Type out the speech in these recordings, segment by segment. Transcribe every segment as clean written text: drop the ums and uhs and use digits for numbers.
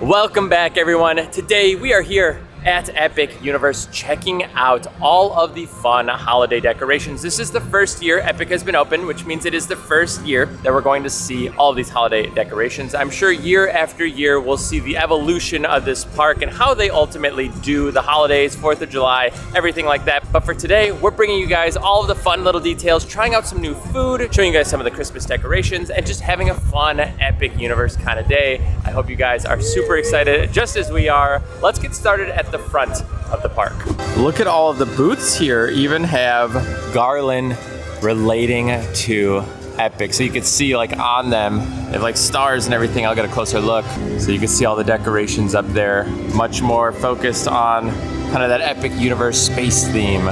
Welcome back, everyone. Today we are here at Epic Universe checking out all of the fun holiday decorations. This is the first year Epic has been open, which means it is the first year that we're going to see all of these holiday decorations. I'm sure year after year we'll see the evolution of this park and how they ultimately do the holidays, 4th of July, everything like that. But for today, we're bringing you guys all of the fun little details, trying out some new food, showing you guys some of the Christmas decorations, and just having a fun Epic Universe kind of day. I hope you guys are super excited, just as we are. Let's get started at the front of the park. Look at all of the booths here, even have garland relating to Epic. So you can see like on them, they have like stars and everything. I'll get a closer look. So you can see all the decorations up there, much more focused on kind of that Epic Universe space theme.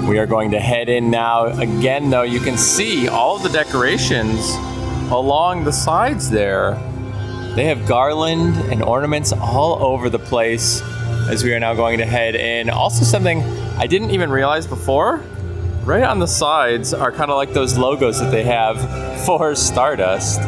We are going to head in now. Again though, you can see all of the decorations along the sides there. They have garland and ornaments all over the place as we are now going to head in. Also something I didn't even realize before, right on the sides are kind of like those logos that they have for Stardust.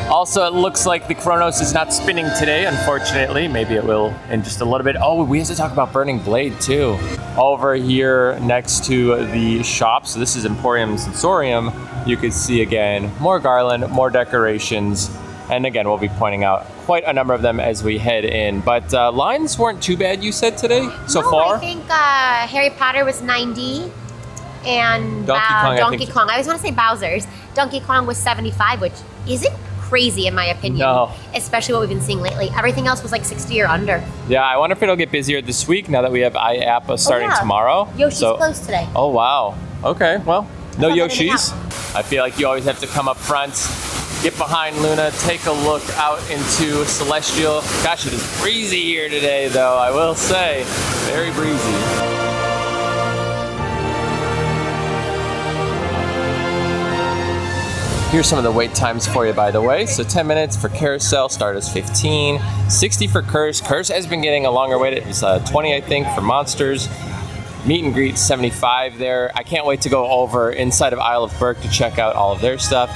Also, it looks like the Chronos is not spinning today, unfortunately. Maybe it will in just a little bit. Oh, we have to talk about Burning Blade too. Over here next to the shop, so this is Emporium Sensorium, you can see again, more garland, more decorations. And again, we'll be pointing out quite a number of them as we head in. But lines weren't too bad, you said, today, so far? I think Harry Potter was 90 and Donkey Kong. I always want to say Bowser's. Donkey Kong was 75, which isn't crazy in my opinion. No. Especially what we've been seeing lately. Everything else was like 60 or under. Yeah, I wonder if it'll get busier this week now that we have IAPA starting tomorrow. Yoshi's closed today. Oh, wow. Okay, well, no Yoshis. I feel like you always have to come up front, get behind Luna, take a look out into Celestial. Gosh, it is breezy here today, though, I will say. Very breezy. Here's some of the wait times for you, by the way. So 10 minutes for Carousel, Stardust 15, 60 for Curse. Curse has been getting a longer wait. It was 20, I think, for Monsters. Meet and greet 75 there. I can't wait to go over inside of Isle of Berk to check out all of their stuff.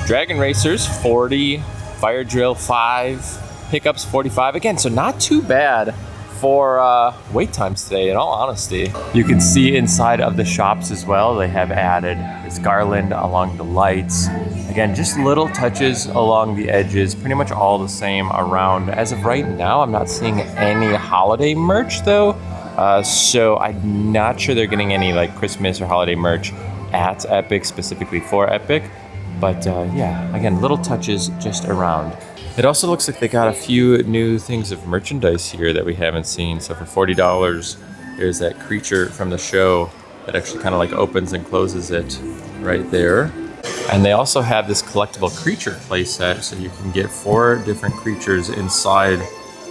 Dragon Racers 40, Fire Drill 5, Pickups 45. Again, so not too bad for wait times today, in all honesty. You can see inside of the shops as well, they have added this garland along the lights. Again, just little touches along the edges, pretty much all the same around. As of right now, I'm not seeing any holiday merch though. So I'm not sure they're getting any like Christmas or holiday merch at Epic, specifically for Epic. But yeah, again, little touches just around. It also looks like they got a few new things of merchandise here that we haven't seen. So for $40, there's that creature from the show that actually kind of like opens and closes it right there. And they also have this collectible creature playset, so you can get 4 different creatures inside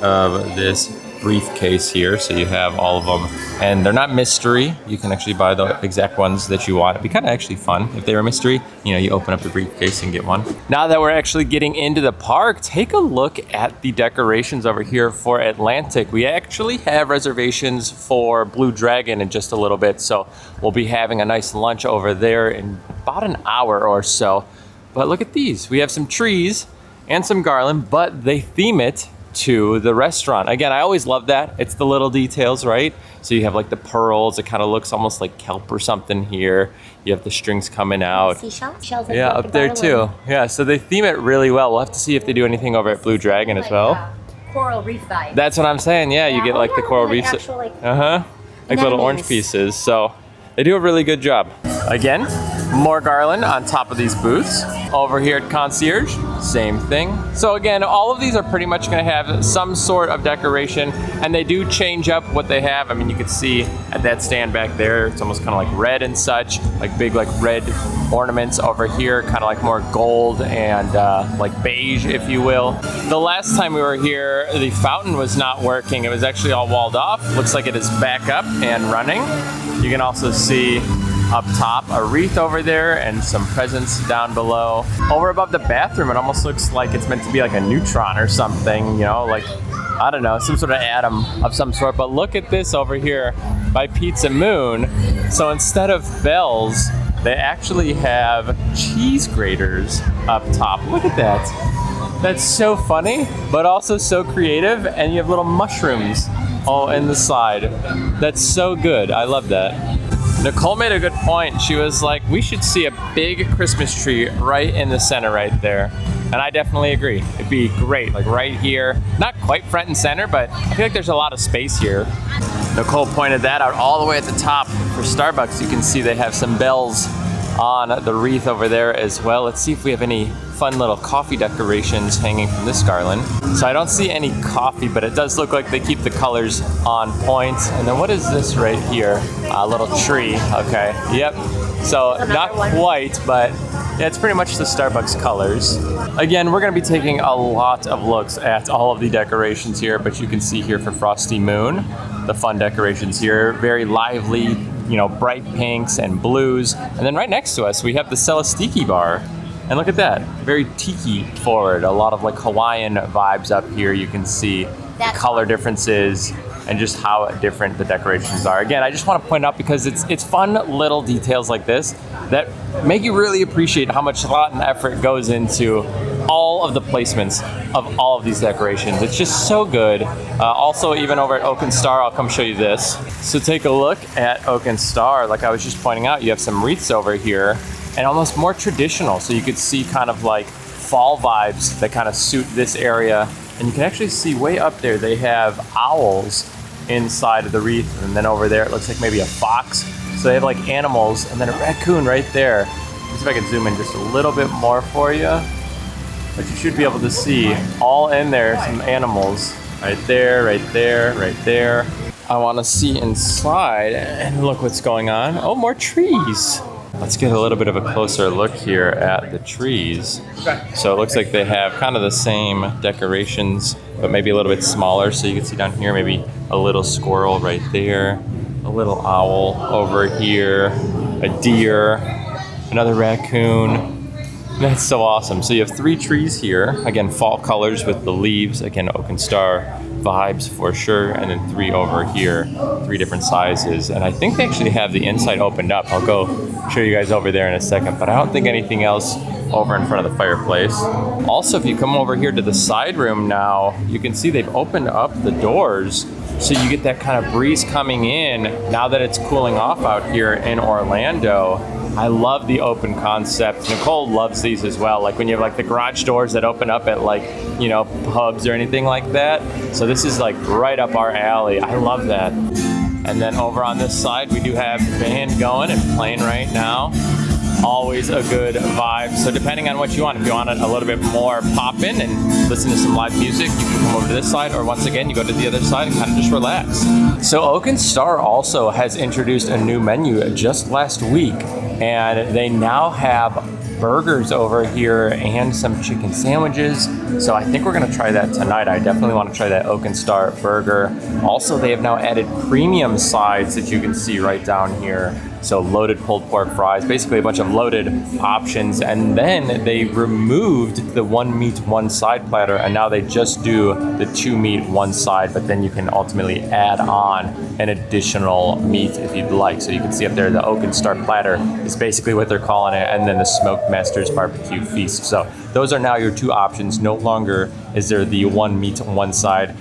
of this briefcase here, so you have all of them, and they're not mystery. You can actually buy the exact ones that you want. It'd be kind of actually fun if they were mystery. You know, you open up the briefcase and get one. Now that we're actually getting into the park, take a look at the decorations over here for Atlantic. We actually have reservations for Blue Dragon in just a little bit, so we'll be having a nice lunch over there in about an hour or so. But look at these. We have some trees and some garland, but they theme it to the restaurant. Again, I always love that. It's the little details, right? So you have like the pearls. It kind of looks almost like kelp or something here. You have the strings coming out. Seashells? Yeah, up there too. Yeah, so they theme it really well. We'll have to see if they do anything over at Blue Dragon as well. Coral reef vibe. That's what I'm saying. Yeah, you get like the coral reefs. Like little orange pieces. So they do a really good job. Again, more garland on top of these booths. Over here at Concierge, same thing. So again, all of these are pretty much gonna have some sort of decoration, and they do change up what they have. I mean, you can see at that stand back there, it's almost kind of like red and such, like big like red ornaments. Over here, kind of like more gold and like beige, if you will. The last time we were here, the fountain was not working. It was actually all walled off. Looks like it is back up and running. You can also see up top a wreath over there and some presents down below. Over above the bathroom, it almost looks like it's meant to be like a neutron or something, you know, like, I don't know, some sort of atom of some sort. But look at this over here by Pizza Moon. So instead of bells, they actually have cheese graters up top. Look at that. That's so funny, but also so creative. And you have little mushrooms all in the side. That's so good. I love that. Nicole made a good point. She was like, we should see a big Christmas tree right in the center right there. And I definitely agree. It'd be great, like right here. Not quite front and center, but I feel like there's a lot of space here. Nicole pointed that out all the way at the top. For Starbucks, you can see they have some bells on the wreath over there as well. Let's see if we have any fun little coffee decorations hanging from this garland. So I don't see any coffee, but it does look like they keep the colors on point. And then what is this right here? A little tree, okay, yep. So not quite, but yeah, it's pretty much the Starbucks colors. Again, we're gonna be taking a lot of looks at all of the decorations here, but you can see here for Frosty Moon, the fun decorations here, very lively, you know, bright pinks and blues. And then right next to us, we have the Celestiki bar. And look at that, very tiki forward. A lot of like Hawaiian vibes up here. You can see the color differences and just how different the decorations are. Again, I just want to point out because it's fun little details like this that make you really appreciate how much thought and effort goes into all of the placements of all of these decorations. It's just so good. Also, even over at Oak and Star, I'll come show you this. So take a look at Oak and Star. Like I was just pointing out, you have some wreaths over here and almost more traditional. So you could see kind of like fall vibes that kind of suit this area. And you can actually see way up there, they have owls inside of the wreath. And then over there, it looks like maybe a fox. So they have like animals and then a raccoon right there. Let's see if I can zoom in just a little bit more for you. But you should be able to see all in there, some animals. Right there, right there, right there. I want to see inside and look what's going on. Oh, more trees. Let's get a little bit of a closer look here at the trees. So it looks like they have kind of the same decorations, but maybe a little bit smaller. So you can see down here, maybe a little squirrel right there, a little owl over here, a deer, another raccoon. That's so awesome. So you have 3 trees here. Again, fall colors with the leaves. Again, Oak and Star vibes for sure. And then 3 over here, 3 different sizes. And I think they actually have the inside opened up. I'll go show you guys over there in a second, but I don't think anything else over in front of the fireplace. Also, if you come over here to the side room now, you can see they've opened up the doors so you get that kind of breeze coming in now that it's cooling off out here in Orlando. I love the open concept. Nicole loves these as well. Like when you have like the garage doors that open up at like, you know, pubs or anything like that. So this is like right up our alley. I love that. And then over on this side, we do have the band going and playing right now. Always a good vibe. So depending on what you want, if you want it a little bit more poppin' and listen to some live music, you can come over to this side, or once again, you go to the other side and kind of just relax. So Oak and Star also has introduced a new menu just last week, and they now have burgers over here and some chicken sandwiches. So I think we're gonna try that tonight. I definitely want to try that Oak and Star burger. Also, they have now added premium sides that you can see right down here. So loaded pulled pork fries, basically a bunch of loaded options. And then they removed the 1 meat, 1 side platter, and now they just do the 2 meat, 1 side, but then you can ultimately add on an additional meat if you'd like. So you can see up there, the Oak and Star platter is basically what they're calling it, and then the Smoked Master's Barbecue Feast. So those are now your 2 options. No longer is there the 1 meat, 1 side.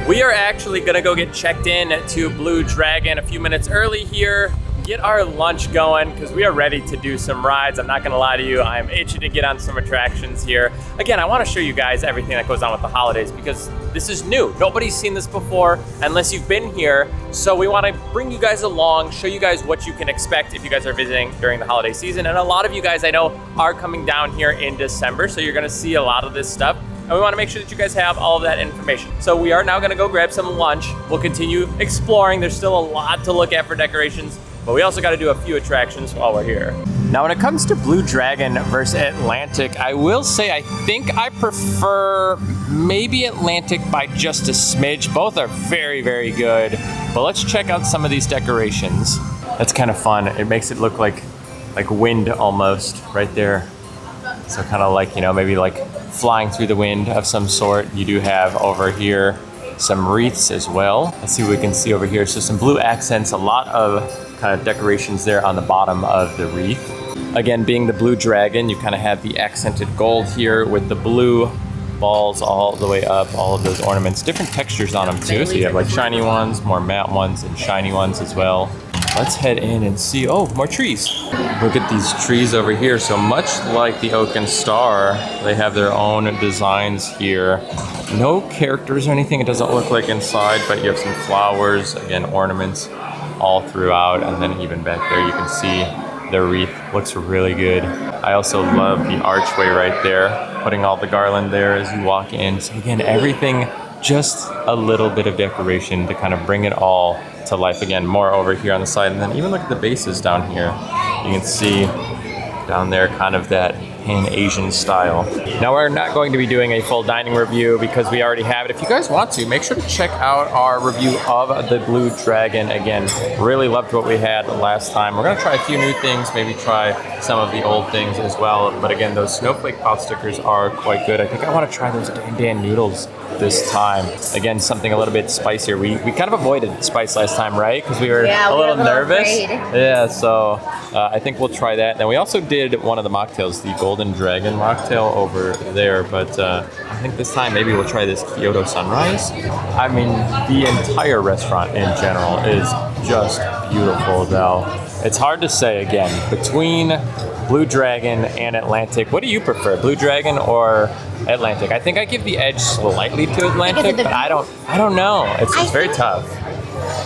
We are actually gonna go get checked in to Blue Dragon a few minutes early here, get our lunch going, because we are ready to do some rides. I'm not gonna lie to you, I'm itching to get on some attractions here. Again, I wanna show you guys everything that goes on with the holidays, because this is new. Nobody's seen this before unless you've been here. So we wanna bring you guys along, show you guys what you can expect if you guys are visiting during the holiday season. And a lot of you guys I know are coming down here in December, so you're gonna see a lot of this stuff. And we want to make sure that you guys have all of that information. So we are now going to go grab some lunch. We'll continue exploring. There's still a lot to look at for decorations, but we also got to do a few attractions while we're here. Now, when it comes to Blue Dragon versus Atlantic, I will say I think I prefer maybe Atlantic by just a smidge. Both are very, very good. But let's check out some of these decorations. That's kind of fun. It makes it look like wind almost right there. So kind of like, you know, maybe like flying through the wind of some sort. You do have over here some wreaths as well. Let's see what we can see over here. So some blue accents, a lot of kind of decorations there on the bottom of the wreath. Again, being the blue dragon, you kind of have the accented gold here with the blue balls all the way up, all of those ornaments, different textures on them too. So you have like shiny ones, more matte ones, and shiny ones as well. Let's head in and see, oh, more trees. Look at these trees over here. So much like the Oak and Star, they have their own designs here. No characters or anything, it doesn't look like inside, but you have some flowers, again, ornaments all throughout. And then even back there, you can see the wreath looks really good. I also love the archway right there, putting all the garland there as you walk in. So again, everything, just a little bit of decoration to kind of bring it all to life. Again, more over here on the side, and then even look at the bases down here. You can see down there kind of that Pan-Asian style. Now we're not going to be doing a full dining review because we already have it. If you guys want to, make sure to check out our review of the Blue Dragon. Again, really loved what we had last time. We're gonna try a few new things, maybe try some of the old things as well. But again, those snowflake pot stickers are quite good. I think I wanna try those Dan noodles this time. Again, something a little bit spicier. We kind of avoided spice last time, right? Because we were a little nervous. Afraid. Yeah, so I think we'll try that. Then we also did one of the mocktails, the Golden Dragon mocktail over there, but I think this time maybe we'll try this Kyoto Sunrise. I mean, the entire restaurant in general is just beautiful, though. It's hard to say, again, between Blue Dragon and Atlantic. What do you prefer, Blue Dragon or Atlantic? I think I give the edge slightly to Atlantic, but I don't know. It's very tough.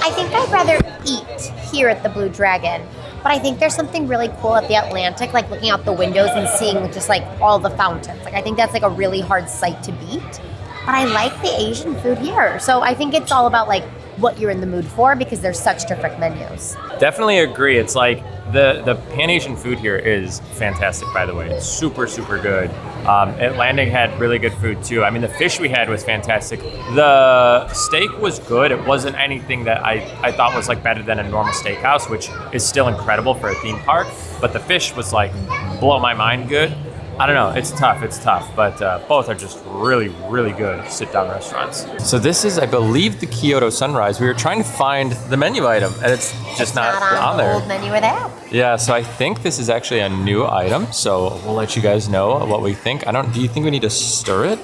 I think I'd rather eat here at the Blue Dragon, but I think there's something really cool at the Atlantic, like looking out the windows and seeing just like all the fountains. Like I think that's like a really hard sight to beat. But I like the Asian food here. So I think it's all about like what you're in the mood for because there's such different menus. Definitely agree. It's like the Pan-Asian food here is fantastic, by the way. It's super, super good. Atlantic had really good food too. I mean, the fish we had was fantastic. The steak was good. It wasn't anything that I thought was like better than a normal steakhouse, which is still incredible for a theme park. But the fish was like blow my mind good. I don't know, it's tough, but both are just really, really good sit-down restaurants. So this is, I believe, the Kyoto Sunrise. We were trying to find the menu item, and it's just not on there. Old menu of the app. Yeah, so I think this is actually a new item, so we'll let you guys know what we think. Do you think we need to stir it?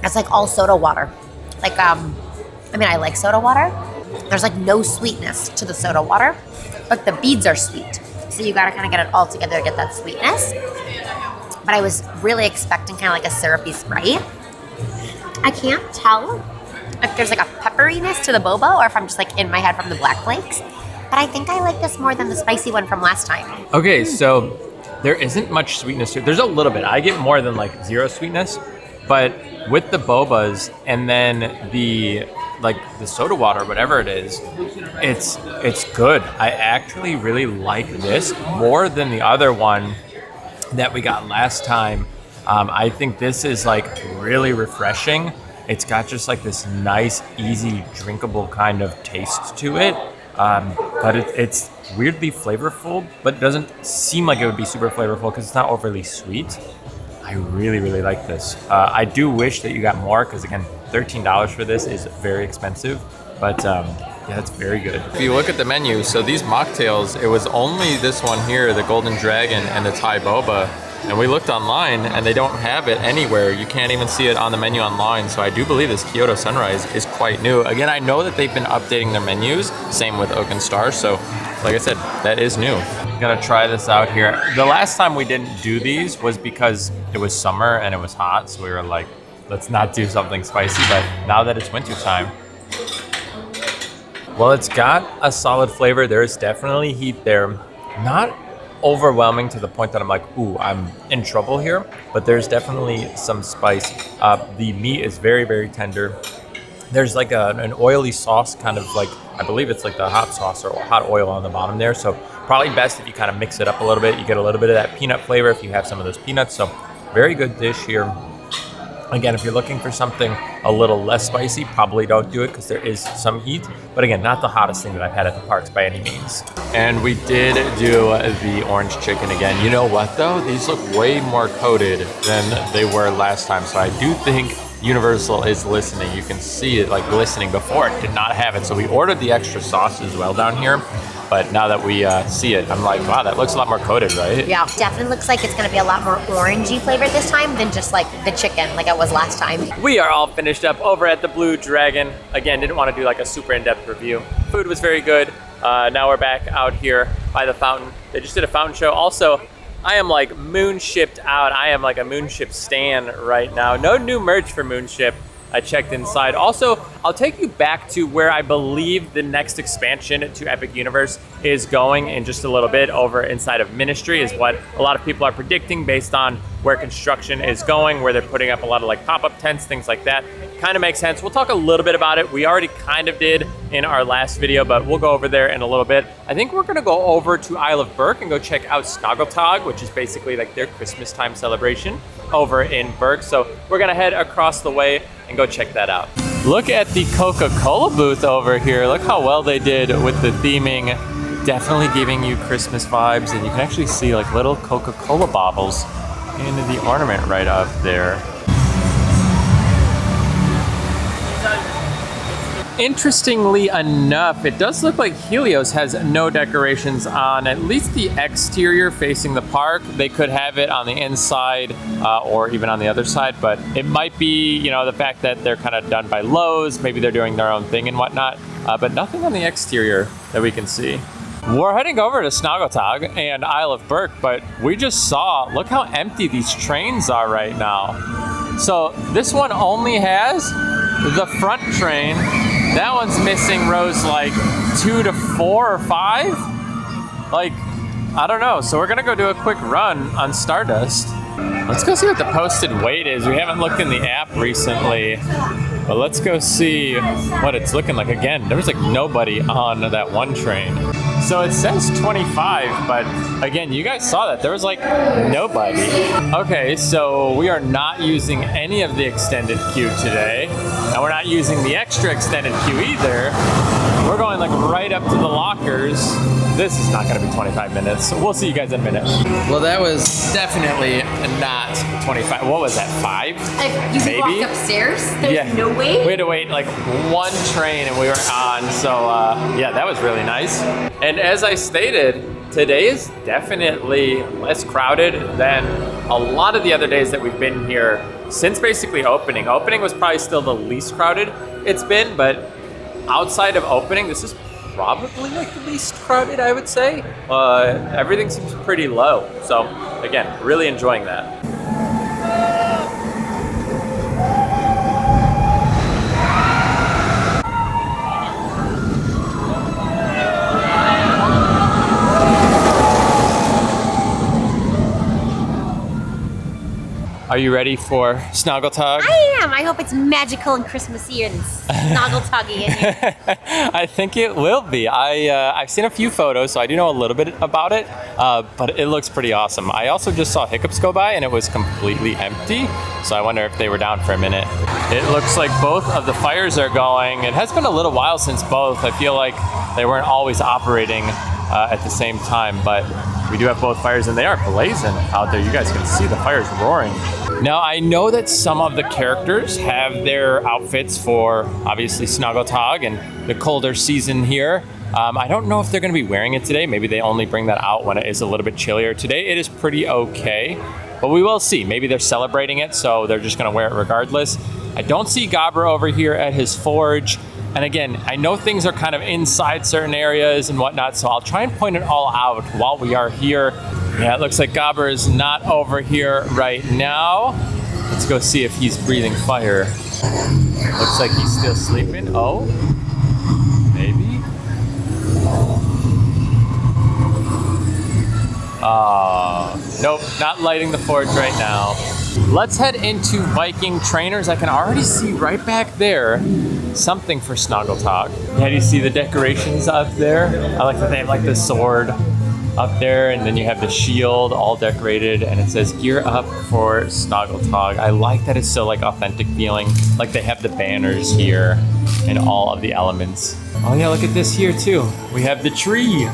It's like all soda water. Like, I mean, I like soda water. There's like no sweetness to the soda water, but the beads are sweet. So you gotta kind of get it all together to get that sweetness. But I was really expecting kind of like a syrupy Sprite. I can't tell if there's like a pepperiness to the boba or if I'm just like in my head from the black flakes. But I think I like this more than the spicy one from last time. Okay, so there isn't much sweetness to it. There's a little bit. I get more than like zero sweetness, but with the bobas and then the soda water, whatever it is, it's good. I actually really like this more than the other one that we got last time. I think this is like really refreshing. It's got just like this nice, easy, drinkable kind of taste to it. But it's weirdly flavorful, but it doesn't seem like it would be super flavorful because it's not overly sweet. I really, really like this. I do wish that you got more because again, $13 for this is very expensive, but yeah, it's very good. If you look at the menu, so these mocktails, it was only this one here, the Golden Dragon and the Thai Boba, and we looked online and they don't have it anywhere. You can't even see it on the menu online, so I do believe this Kyoto Sunrise is quite new. Again, I know that they've been updating their menus, same with Oak and Star, so like I said, that is new. I'm gonna try this out here. The last time we didn't do these was because it was summer and it was hot, so we were like, let's not do something spicy, but now that it's winter time, well, it's got a solid flavor. There is definitely heat there. Not overwhelming to the point that I'm like, ooh, I'm in trouble here, but there's definitely some spice. The meat is very, very tender. There's like an oily sauce, kind of like, I believe it's like the hot sauce or hot oil on the bottom there. So probably best if you kind of mix it up a little bit. You get a little bit of that peanut flavor if you have some of those peanuts. So very good dish here. Again, if you're looking for something a little less spicy, probably don't do it because there is some heat. But again, not the hottest thing that I've had at the parks by any means. And we did do the orange chicken again. You know what though? These look way more coated than they were last time. So I do think Universal is listening. You can see it like listening. Before it did not have it, so we ordered the extra sauce as well down here. But now that we see it, I'm like, wow, that looks a lot more coated, right? Yeah, definitely looks like it's gonna be a lot more orangey flavored this time than just like the chicken like it was last time. We are all finished up over at the Blue Dragon. Again, didn't want to do like a super in-depth review. Food was very good. Now we're back out here by the fountain. They just did a fountain show. Also, I am like moonshipped out. I am like a moonship stan right now. No new merch for moonship. I checked inside. Also, I'll take you back to where I believe the next expansion to Epic Universe is going in just a little bit. Over inside of Ministry is what a lot of people are predicting based on where construction is going, where they're putting up a lot of like pop-up tents, things like that. Kind of makes sense. We'll talk a little bit about it. We already kind of did in our last video, but we'll go over there in a little bit. I think we're gonna go over to Isle of Berk and go check out Snoggletog, which is basically like their Christmas time celebration over in Berk. So we're gonna head across the way and go check that out. Look at the Coca-Cola booth over here. Look how well they did with the theming. Definitely giving you Christmas vibes, and you can actually see like little Coca-Cola bottles in the ornament right up there. Interestingly enough, it does look like Helios has no decorations on at least the exterior facing the park. They could have it on the inside or even on the other side, but it might be, you know, the fact that they're kind of done by Lowe's. Maybe they're doing their own thing and whatnot, but nothing on the exterior that we can see. We're heading over to Snoggletog and Isle of Berk, but we just saw, look how empty these trains are right now. So this one only has the front train. That one's missing rows like 2 to 4 or 5. Like, I don't know. So we're gonna go do a quick run on Stardust. Let's go see what the posted weight is. We haven't looked in the app recently, but let's go see what it's looking like. Again, there was like nobody on that one train. So it says 25, but again, you guys saw that. There was like nobody. Okay, so we are not using any of the extended queue today. And we're not using the extra extended queue either. We're going like right up to the lockers. This is not gonna be 25 minutes. So we'll see you guys in a minute. Well, that was definitely not 25. What was that, 5? You walked upstairs? There's no way? We had to wait like one train and we were on. So yeah, that was really nice. And as I stated, today is definitely less crowded than a lot of the other days that we've been here since basically opening. Opening was probably still the least crowded it's been, but outside of opening, this is probably like the least crowded, I would say. Everything seems pretty low. So again, really enjoying that. Are you ready for Snoggletog? I am. I hope it's magical and Christmassy and Snoggletoggy in here. I think it will be. I've seen a few photos, so I do know a little bit about it, but it looks pretty awesome. I also just saw Hiccups go by and it was completely empty, so I wonder if they were down for a minute. It looks like both of the fires are going. It has been a little while since both. I feel like they weren't always operating at the same time, but we do have both fires and they are blazing out there. You guys can see the fires roaring. Now, I know that some of the characters have their outfits for obviously Snoggletog and the colder season here. I don't know if they're going to be wearing it today. Maybe they only bring that out when it is a little bit chillier. Today it is pretty okay, but we will see. Maybe they're celebrating it, so they're just going to wear it regardless. I don't see Gabra over here at his forge. And again, I know things are kind of inside certain areas and whatnot, so I'll try and point it all out while we are here. Yeah, it looks like Gabra is not over here right now. Let's go see if he's breathing fire. Looks like he's still sleeping. Oh, maybe. Nope, not lighting the forge right now. Let's head into Viking Trainers. I can already see right back there something for Snoggletog. Yeah, do you see the decorations up there? I like that they have like the sword up there, and then you have the shield all decorated, and it says gear up for Snoggletog. I like that it's so like authentic feeling. Like they have the banners here and all of the elements. Oh yeah, look at this here too. We have the tree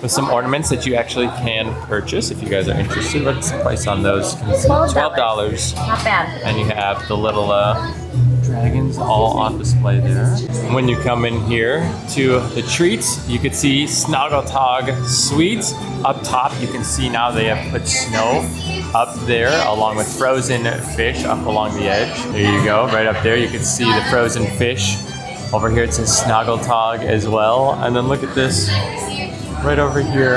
with some ornaments that you actually can purchase if you guys are interested. What's the price on those? $12. Not bad. And you have the little dragons all on display there. When you come in here to the treats, you can see Snoggletog Sweets. Up top, you can see now they have put snow up there along with frozen fish up along the edge. There you go, right up there. You can see the frozen fish. Over here it says Snoggletog as well. And then look at this right over here.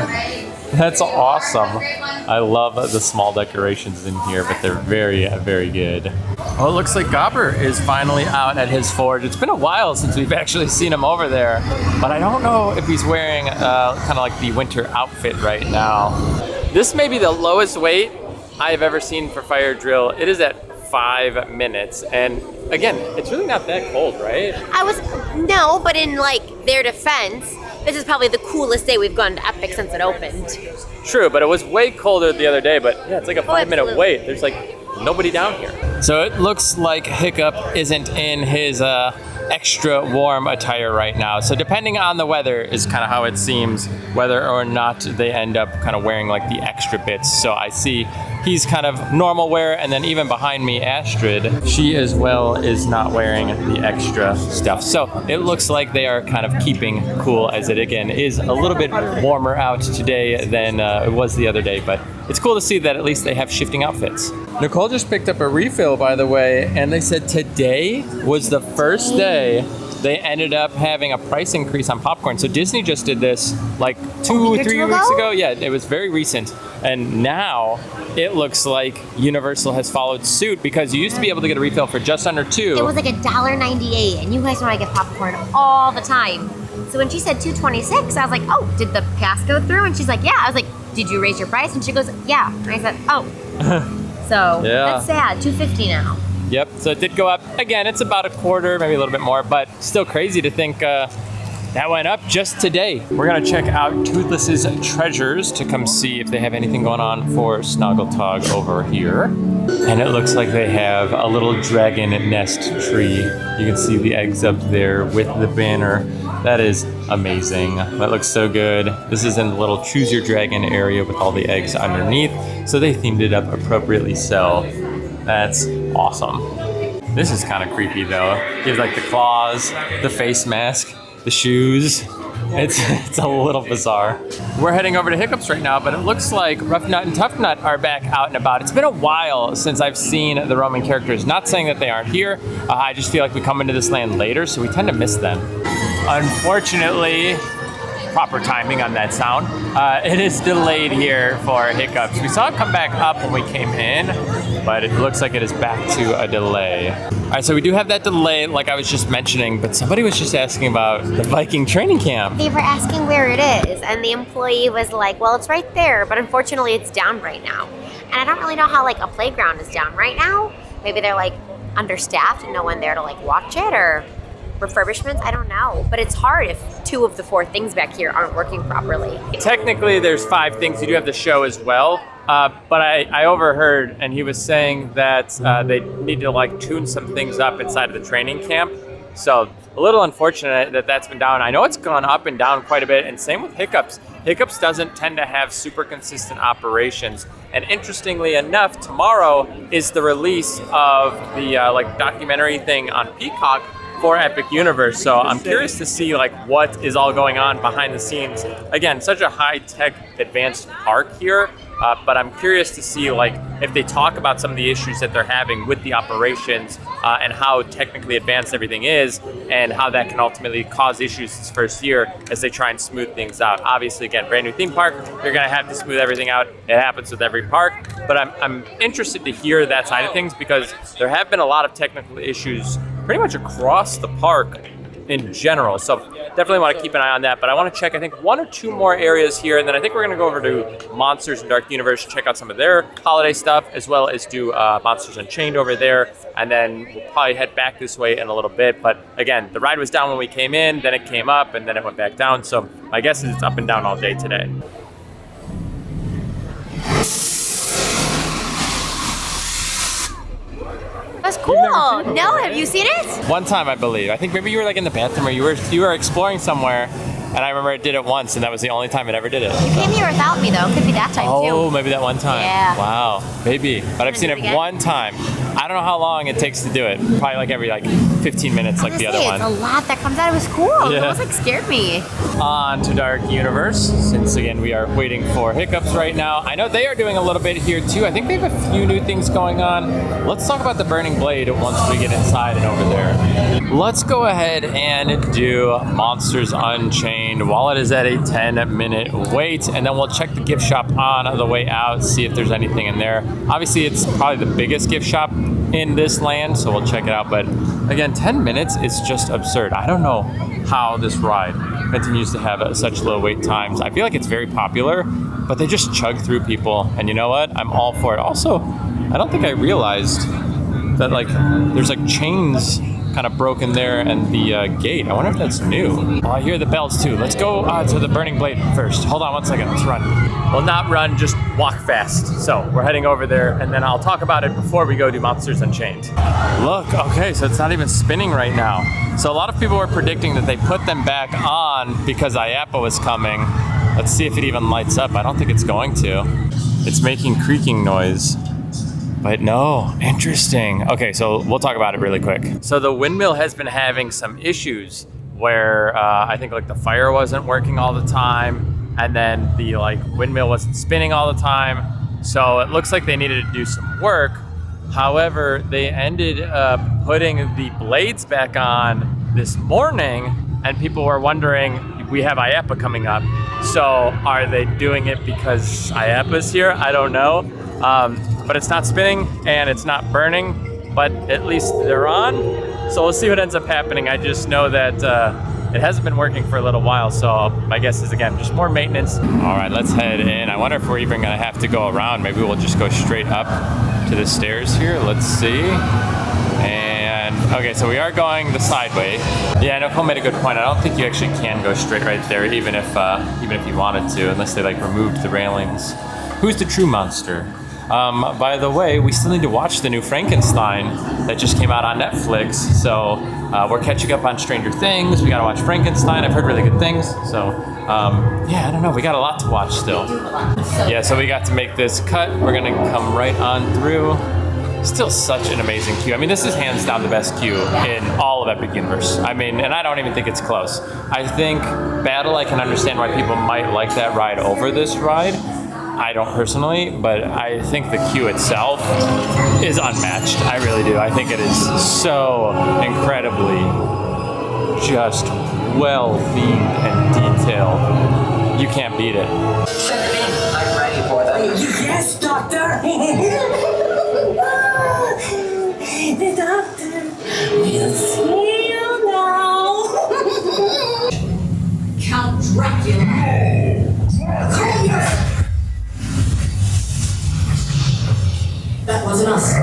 That's awesome. I love the small decorations in here, but they're very, very good. Well, it looks like Gobber is finally out at his forge. It's been a while since we've actually seen him over there, but I don't know if he's wearing kind of like the winter outfit right now. This may be the lowest weight I have ever seen for fire drill. It is at 5 minutes, and again, it's really not that cold, right? No, but in like their defense, this is probably the coolest day we've gone to Epic since it opened. True, but it was way colder the other day, but yeah, it's like a 5-minute wait. There's like nobody down here. So it looks like Hiccup isn't in his extra warm attire right now. So depending on the weather is kind of how it seems, whether or not they end up kind of wearing like the extra bits. So I see he's kind of normal wear, and then even behind me, Astrid, she as well is not wearing the extra stuff. So it looks like they are kind of keeping cool, as it again is a little bit warmer out today than it was the other day, but it's cool to see that at least they have shifting outfits. Nicole just picked up a refill, by the way, and they said today was the first day they ended up having a price increase on popcorn. So Disney just did this like 2-3 weeks ago. Yeah, it was very recent. And now it looks like Universal has followed suit, because you used to be able to get a refill for just under $2. It was like $1.98, and you guys know I get popcorn all the time. So when she said $2.26, I was like, oh, did the pass go through? And she's like, yeah. I was like, did you raise your price? And she goes, yeah. And I said, oh. So that's sad, $2.50 now. Yep, so it did go up. Again, it's about a quarter, maybe a little bit more, but still crazy to think that went up just today. We're gonna check out Toothless's Treasures to come see if they have anything going on for Snoggletog over here. And it looks like they have a little dragon nest tree. You can see the eggs up there with the banner. That is amazing. That looks so good. This is in the little Choose Your Dragon area with all the eggs underneath. So they themed it up appropriately so. That's awesome. This is kind of creepy though. You have like the claws, the face mask, the shoes. It's a little bizarre. We're heading over to Hiccups right now, but it looks like Rough Nut and Tough Nut are back out and about. It's been a while since I've seen the Roman characters. Not saying that they aren't here. I just feel like we come into this land later, so we tend to miss them. Unfortunately, proper timing on that sound, it is delayed here for Hiccups. We saw it come back up when we came in, but it looks like it is back to a delay. All right, so we do have that delay, like I was just mentioning, but somebody was just asking about the Viking training camp. They were asking where it is, and the employee was like, well, it's right there, but unfortunately it's down right now. And I don't really know how like a playground is down right now. Maybe they're like understaffed and no one there to like watch it, or refurbishments, I don't know. But it's hard if 2 of the 4 things back here aren't working properly. Technically, there's 5 things. You do have the show as well. But I overheard, and he was saying that they need to like tune some things up inside of the training camp. So a little unfortunate that that's been down. I know it's gone up and down quite a bit, and same with Hiccups. Hiccups doesn't tend to have super consistent operations. And interestingly enough, tomorrow is the release of the like documentary thing on Peacock for Epic Universe. So I'm curious to see like what is all going on behind the scenes. Again, such a high-tech advanced park here. But I'm curious to see like if they talk about some of the issues that they're having with the operations and how technically advanced everything is, and how that can ultimately cause issues this first year as they try and smooth things out. Obviously, again, brand new theme park, you're gonna have to smooth everything out. It happens with every park, but I'm interested to hear that side of things, because there have been a lot of technical issues pretty much across the park in general. So definitely want to keep an eye on that, but I want to check, I think, 1 or 2 more areas here, and then I think we're going to go over to Monsters and Dark Universe to check out some of their holiday stuff, as well as do Monsters Unchained over there, and then we'll probably head back this way in a little bit. But again, the ride was down when we came in, then it came up, and then it went back down, so my guess is it's up and down all day today. That's cool. No, have you seen it? One time, I believe. I think maybe you were like in the bathroom, or you were exploring somewhere, And I remember I did it once, and that was the only time it ever did it. You came here without me, though. Could be that time, too. Oh, maybe that one time. Yeah. Wow, maybe. But I've seen it one time. I don't know how long it takes to do it. Probably like every 15 minutes, like the other one. It's a lot that comes out. It was cool. Yeah. It almost scared me. On to Dark Universe, since again we are waiting for Hiccups right now. I know they are doing a little bit here too. I think they have a few new things going on. Let's talk about the Burning Blade once we get inside and over there. Let's go ahead and do Monsters Unchained while it is at a 10-minute wait, and then we'll check the gift shop on the way out, see if there's anything in there. Obviously, it's probably the biggest gift shop in this land, so we'll check it out. But again, 10 minutes is just absurd. I don't know how this ride continues to have such low wait times. I feel like it's very popular, but they just chug through people, and you know what? I'm all for it. Also, I don't think I realized that there's chains kind of broken there and the gate. I wonder if that's new. Oh, I hear the bells too. Let's go to the Burning Blade first. Hold on one second. Let's run. Well, not run, just walk fast. So we're heading over there, and then I'll talk about it before we go do Monsters Unchained. Look, okay, so it's not even spinning right now. So a lot of people were predicting that they put them back on because IAPA was coming. Let's see if it even lights up. I don't think it's going to. It's making creaking noise. But no, interesting. Okay, so we'll talk about it really quick. So the windmill has been having some issues where I think the fire wasn't working all the time, and then the windmill wasn't spinning all the time. So it looks like they needed to do some work. However, they ended up putting the blades back on this morning, and people were wondering, we have IAPA coming up. So are they doing it because IAPA's here? I don't know. But it's not spinning and it's not burning, but at least they're on. So we'll see what ends up happening. I just know that it hasn't been working for a little while, so my guess is, again, just more maintenance. All right, let's head in. I wonder if we're even gonna have to go around. Maybe we'll just go straight up to the stairs here. Let's see. And okay, so we are going the side way. Yeah, Nicole made a good point. I don't think you actually can go straight right there, even if you wanted to, unless they removed the railings. Who's the true monster? By the way, we still need to watch the new Frankenstein that just came out on Netflix. So we're catching up on Stranger Things. We gotta watch Frankenstein. I've heard really good things. So yeah, I don't know. We got a lot to watch still. Yeah, so we got to make this cut. We're gonna come right on through. Still such an amazing queue. I mean, this is hands down the best queue in all of Epic Universe. I mean, and I don't even think it's close. I think Battle, I can understand why people might like that ride over this ride. I don't personally, but I think the queue itself is unmatched. I really do. I think it is so incredibly just well themed and detailed. You can't beat it. I'm ready for them. Yes, Doctor! The Doctor will see you now. Count Dracula. Come here. That wasn't us.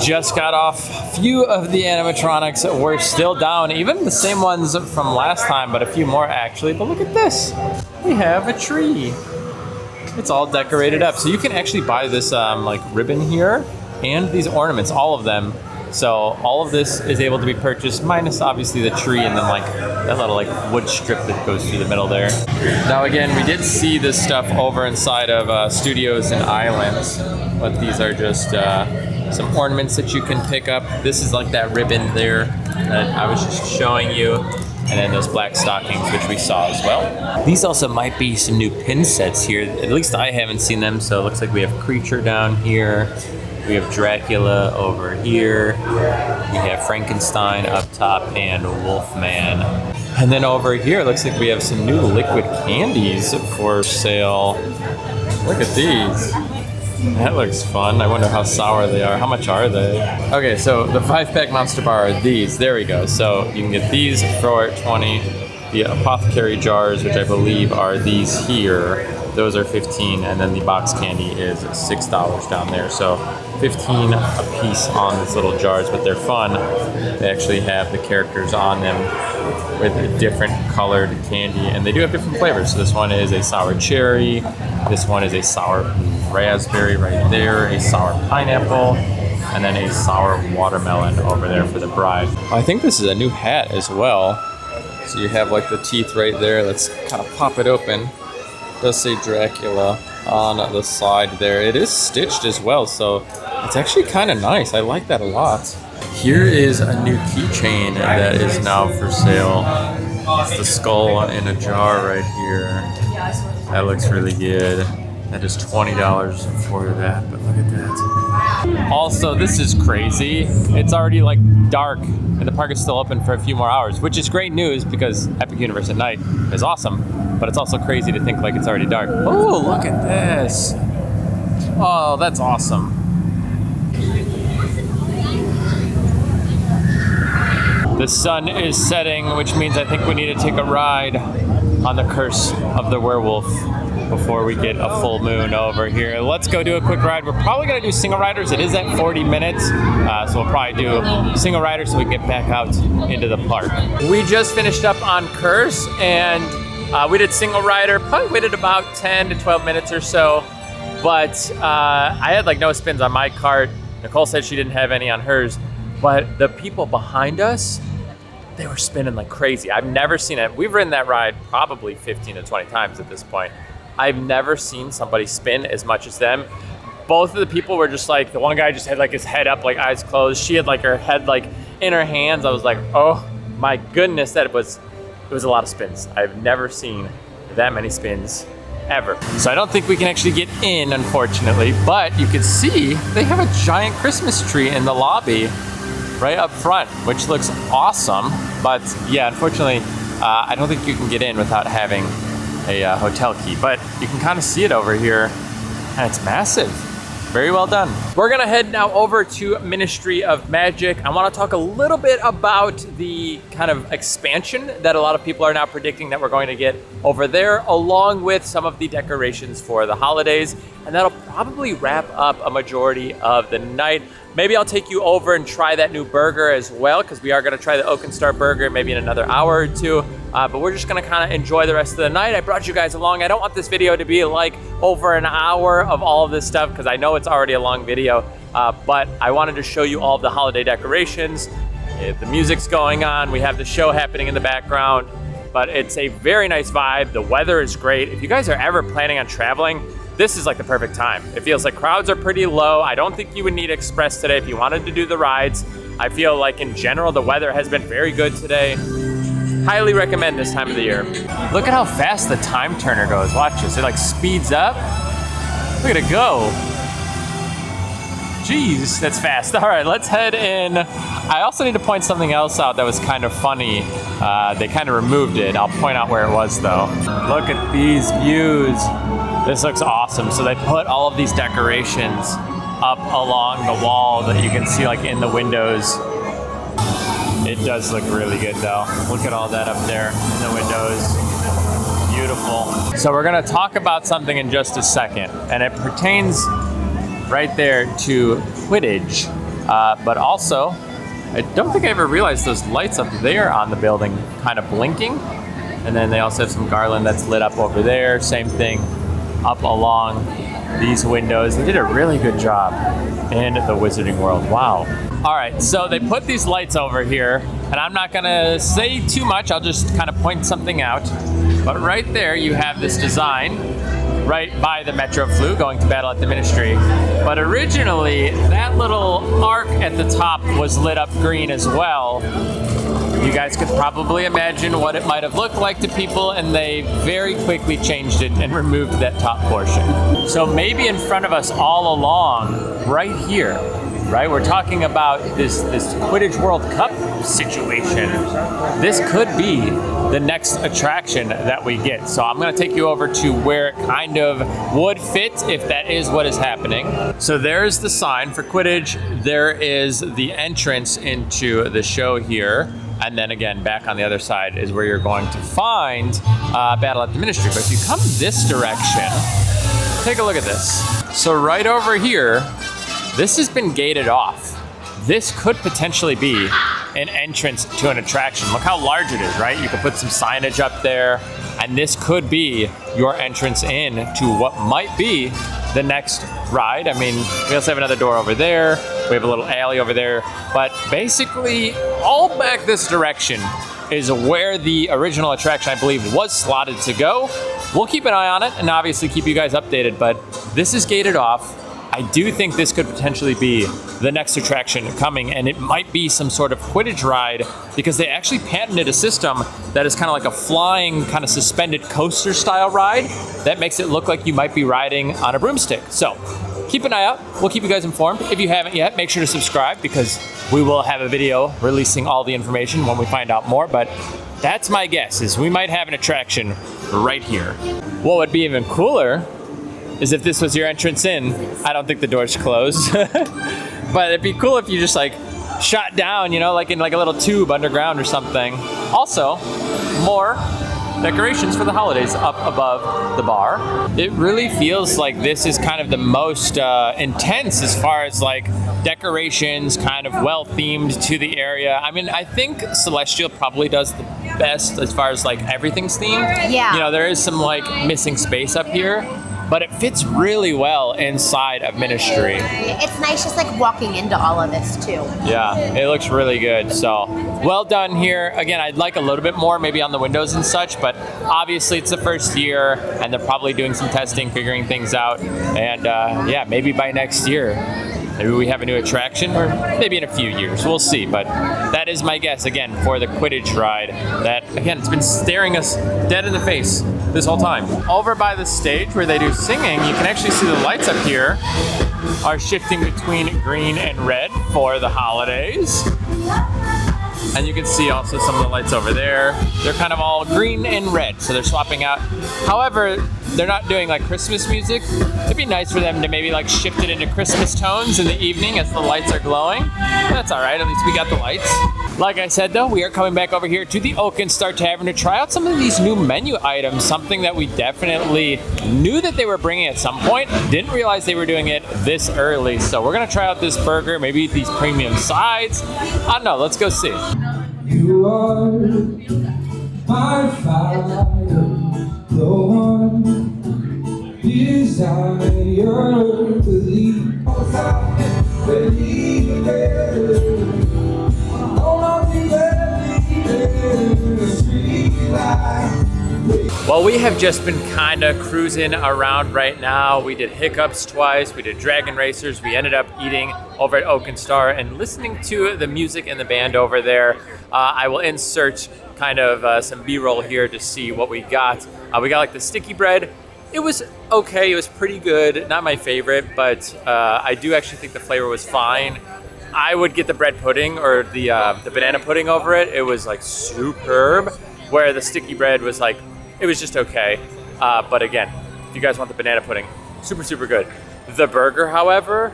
Just got off. A few of the animatronics were still down, even the same ones from last time, but a few more actually. But look at this. We have a tree. It's all decorated up. So you can actually buy this ribbon here and these ornaments, all of them. So all of this is able to be purchased, minus obviously the tree and then that little wood strip that goes through the middle there. Now again, we did see this stuff over inside of Studios and Islands, but these are just some ornaments that you can pick up. This is that ribbon there that I was just showing you, and then those black stockings, which we saw as well. These also might be some new pin sets here. At least I haven't seen them, so it looks like we have Creature down here. We have Dracula over here. We have Frankenstein up top and Wolfman. And then over here, it looks like we have some new liquid candies for sale. Look at these. That looks fun. I wonder how sour they are. How much are they? Okay, so the 5-pack Monster Bar are these. There we go. So you can get these for $20. The apothecary jars, which I believe are these here, those are $15, and then the box candy is $6 down there. So $15 a piece on these little jars, but they're fun. They actually have the characters on them with a different colored candy, and they do have different flavors. So this one is a sour cherry, this one is a sour raspberry right there, a sour pineapple, and then a sour watermelon over there for the bride. I think this is a new hat as well. So you have like the teeth right there. Let's kind of pop it open. It does say Dracula on the side there. It is stitched as well, so it's actually kind of nice. I like that a lot. Here is a new keychain that is now for sale. It's the skull in a jar right here. That looks really good. That is $20 for that, but look at that. Also, this is crazy. It's already like dark and the park is still open for a few more hours, which is great news because Epic Universe at night is awesome, but it's also crazy to think like it's already dark. Oh, look at this. Oh, that's awesome. The sun is setting, which means I think we need to take a ride on the Curse of the Werewolf before we get a full moon over here. Let's go do a quick ride. We're probably gonna do single riders. It is at 40 minutes, so we'll probably do single riders so we can get back out into the park. We just finished up on Curse, and we did single rider, probably waited about 10 to 12 minutes or so, but I had like no spins on my cart. Nicole said she didn't have any on hers, but the people behind us, they were spinning like crazy. I've never seen it. We've ridden that ride probably 15 to 20 times at this point. I've never seen somebody spin as much as them. Both of the people were just like, the one guy just had like his head up, like eyes closed. She had like her head like in her hands. I was like, oh my goodness, it was a lot of spins. I've never seen that many spins ever. So I don't think we can actually get in, unfortunately, but you can see they have a giant Christmas tree in the lobby right up front, which looks awesome. But yeah, unfortunately, I don't think you can get in without having a hotel key, but you can kind of see it over here, and it's massive. Very well done. We're gonna head now over to Ministry of Magic. I wanna talk a little bit about the kind of expansion that a lot of people are now predicting that we're going to get over there, along with some of the decorations for the holidays, and that'll probably wrap up a majority of the night. Maybe I'll take you over and try that new burger as well, because we are gonna try the Oak and Star burger maybe in another hour or two, but we're just gonna kind of enjoy the rest of the night. I brought you guys along. I don't want this video to be like over an hour of all of this stuff, because I know it's already a long video, but I wanted to show you all of the holiday decorations. The music's going on, we have the show happening in the background, but it's a very nice vibe. The weather is great. If you guys are ever planning on traveling, this is like the perfect time. It feels like crowds are pretty low. I don't think you would need Express today if you wanted to do the rides. I feel like in general, the weather has been very good today. Highly recommend this time of the year. Look at how fast the time turner goes. Watch this, it like speeds up. Look at it go. Jeez, that's fast. All right, let's head in. I also need to point something else out that was kind of funny. They kind of removed it. I'll point out where it was though. Look at these views. This looks awesome. So they put all of these decorations up along the wall that you can see like in the windows. It does look really good though. Look at all that up there in the windows. Beautiful. So we're gonna talk about something in just a second, and it pertains right there to Quidditch. But also, I don't think I ever realized those lights up there on the building kind of blinking. And then they also have some garland that's lit up over there. Same thing up along these windows. They did a really good job in the Wizarding World. Wow. All right, so they put these lights over here, and I'm not gonna say too much. I'll just kind of point something out. But right there, you have this design right by the Metro Flu going to battle at the Ministry. But originally, that little arc at the top was lit up green as well. You guys could probably imagine what it might have looked like to people, and they very quickly changed it and removed that top portion. So maybe in front of us all along, right here, right? We're talking about this Quidditch World Cup situation. This could be the next attraction that we get. So I'm gonna take you over to where it kind of would fit if that is what is happening. So there's the sign for Quidditch. There is the entrance into the show here. And then again, back on the other side is where you're going to find Battle at the Ministry. But if you come this direction, take a look at this. So right over here, this has been gated off. This could potentially be an entrance to an attraction. Look how large it is, right? You could put some signage up there, and this could be your entrance in to what might be the next ride. I mean, we also have another door over there. We have a little alley over there. But basically, all back this direction is where the original attraction, I believe, was slotted to go. We'll keep an eye on it and obviously keep you guys updated, but this is gated off. I do think this could potentially be the next attraction coming, and it might be some sort of Quidditch ride because they actually patented a system that is kind of like a flying, kind of suspended coaster style ride that makes it look like you might be riding on a broomstick. So keep an eye out. We'll keep you guys informed. If you haven't yet, make sure to subscribe because we will have a video releasing all the information when we find out more, but that's my guess, is we might have an attraction right here. What would be even cooler is if this was your entrance in. I don't think the door's closed. But it'd be cool if you just like shot down, you know, like in like a little tube underground or something. Also, more decorations for the holidays up above the bar. It really feels like this is kind of the most intense as far as like decorations, kind of well themed to the area. I mean, I think Celestial probably does the best as far as like everything's themed. Yeah. You know, there is some like missing space up here, but it fits really well inside of Ministry. It's nice just like walking into all of this too. Yeah, it looks really good. So well done here. Again, I'd like a little bit more maybe on the windows and such, but obviously it's the first year and they're probably doing some testing, figuring things out. And yeah, maybe by next year, maybe we have a new attraction, or maybe in a few years. We'll see. But that is my guess, again, for the Quidditch ride. That, again, it's been staring us dead in the face this whole time. Over by the stage where they do singing, you can actually see the lights up here are shifting between green and red for the holidays. And you can see also some of the lights over there. They're kind of all green and red, so they're swapping out. However, they're not doing like Christmas music. It'd be nice for them to maybe like shift it into Christmas tones in the evening as the lights are glowing. That's all right, at least we got the lights. Like I said though, we are coming back over here to the Oak and Star Tavern to try out some of these new menu items, something that we definitely knew that they were bringing at some point, didn't realize they were doing it this early. So we're gonna try out this burger, maybe eat these premium sides. I don't know, let's go see. You are my fire, the one desire, believe Well, we have just been kind of cruising around right now. We did Hiccups twice, we did Dragon Racers, we ended up eating over at Oak and Star and listening to the music and the band over there. I will insert kind of some B-roll here to see what we got. We got like the sticky bread. It was okay, it was pretty good. Not my favorite, but I do actually think the flavor was fine. I would get the bread pudding or the banana pudding over it. It was like superb, where the sticky bread was like, it was just okay. But again, if you guys want the banana pudding, super, super good. The burger, however,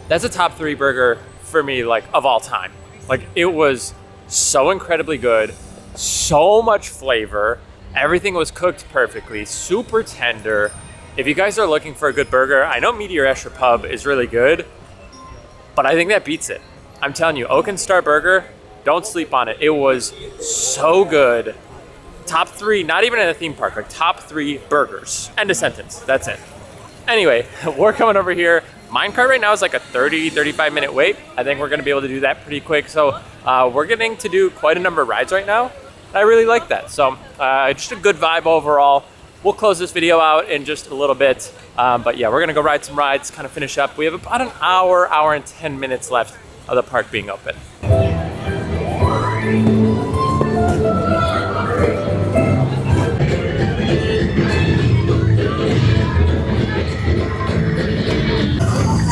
that's a top 3 burger for me, like of all time. Like it was so incredibly good, so much flavor. Everything was cooked perfectly, super tender. If you guys are looking for a good burger, I know Meteor Asher Pub is really good, but I think that beats it. I'm telling you, Oak and Star Burger, don't sleep on it. It was so good. Top 3, not even in a theme park, like top 3 burgers. End of sentence, that's it. Anyway, we're coming over here. Minecart right now is like a 30-35 minute wait. I think we're gonna be able to do that pretty quick. So we're getting to do quite a number of rides right now. I really like that. So just a good vibe overall. We'll close this video out in just a little bit. But yeah, we're gonna go ride some rides, kind of finish up. We have about an hour and 10 minutes left of the park being open.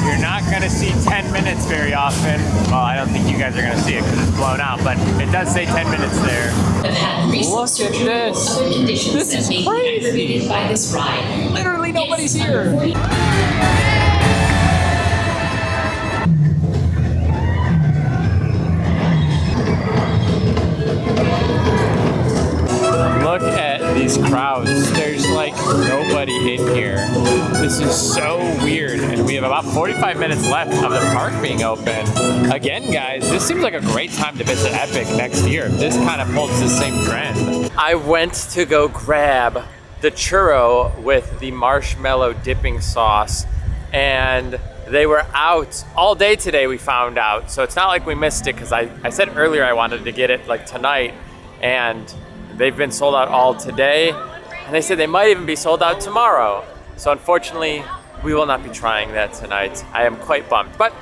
You're not gonna see 10 minutes very often. Well, I don't think you guys are gonna see it because it's blown out, but it does say 10 minutes there. Look at this. This is crazy. By this ride. Literally nobody's here. Look at these crowds. There's like nobody in here. This is so weird. And we have about 45 minutes left of the park being open. Again, guys, this seems like a great time to visit Epic next year. This kind of holds the same trend. I went to go grab the churro with the marshmallow dipping sauce and they were out all day today, we found out. So it's not like we missed it, because I said earlier I wanted to get it like tonight, and they've been sold out all today. And they said they might even be sold out tomorrow. So unfortunately, we will not be trying that tonight. I am quite bummed, but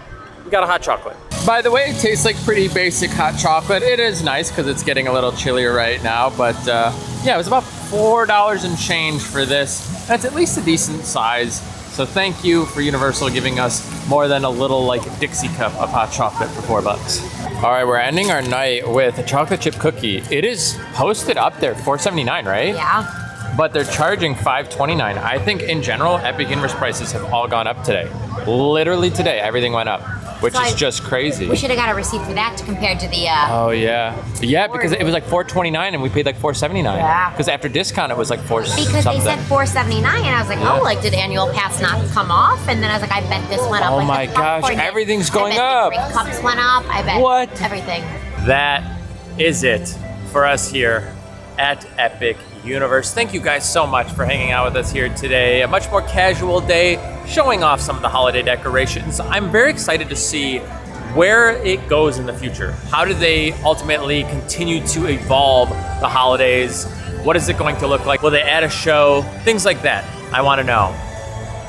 we got a hot chocolate. By the way, it tastes like pretty basic hot chocolate. It is nice because it's getting a little chillier right now, but yeah, it was about $4 and change for this. That's at least a decent size. So thank you for Universal giving us more than a little like Dixie cup of hot chocolate for $4. All right, we're ending our night with a chocolate chip cookie. It is posted up there, $4.79, right? Yeah. But they're charging $5.29. I think in general, Epic Universe prices have all gone up today. Literally today, everything went up, which is just crazy. We should have got a receipt for that compared to the. Oh yeah, yeah, because it was like $4.29 and we paid like $4.79. Yeah. Because after discount, it was like $4 Because something. they said $4.79, and I was like, oh, like did annual pass not come off? And then I was like, I bet this went up. Oh like, my gosh, everything's going up. The drink cups went up. I bet What? everything. That is it for us here at Epic Universe. Thank you guys so much for hanging out with us here today. A much more casual day, showing off some of the holiday decorations. I'm very excited to see where it goes in the future. How do they ultimately continue to evolve the holidays? What is it going to look like? Will they add a show? Things like that. I want to know.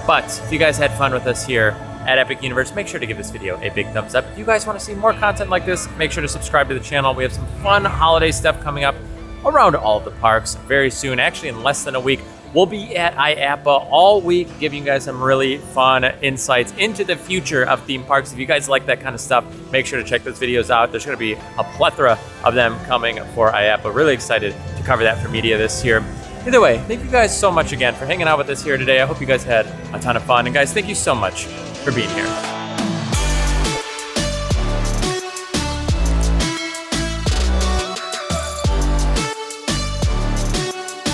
But if you guys had fun with us here at Epic Universe, make sure to give this video a big thumbs up. If you guys want to see more content like this, make sure to subscribe to the channel. We have some fun holiday stuff coming up around all of the parks very soon. Actually, in less than a week, we'll be at IAPA all week, giving you guys some really fun insights into the future of theme parks. If you guys like that kind of stuff, make sure to check those videos out. There's going to be a plethora of them coming for IAPA. Really excited to cover that for media this year. Either way, thank you guys so much again for hanging out with us here today. I hope you guys had a ton of fun. And guys, thank you so much for being here.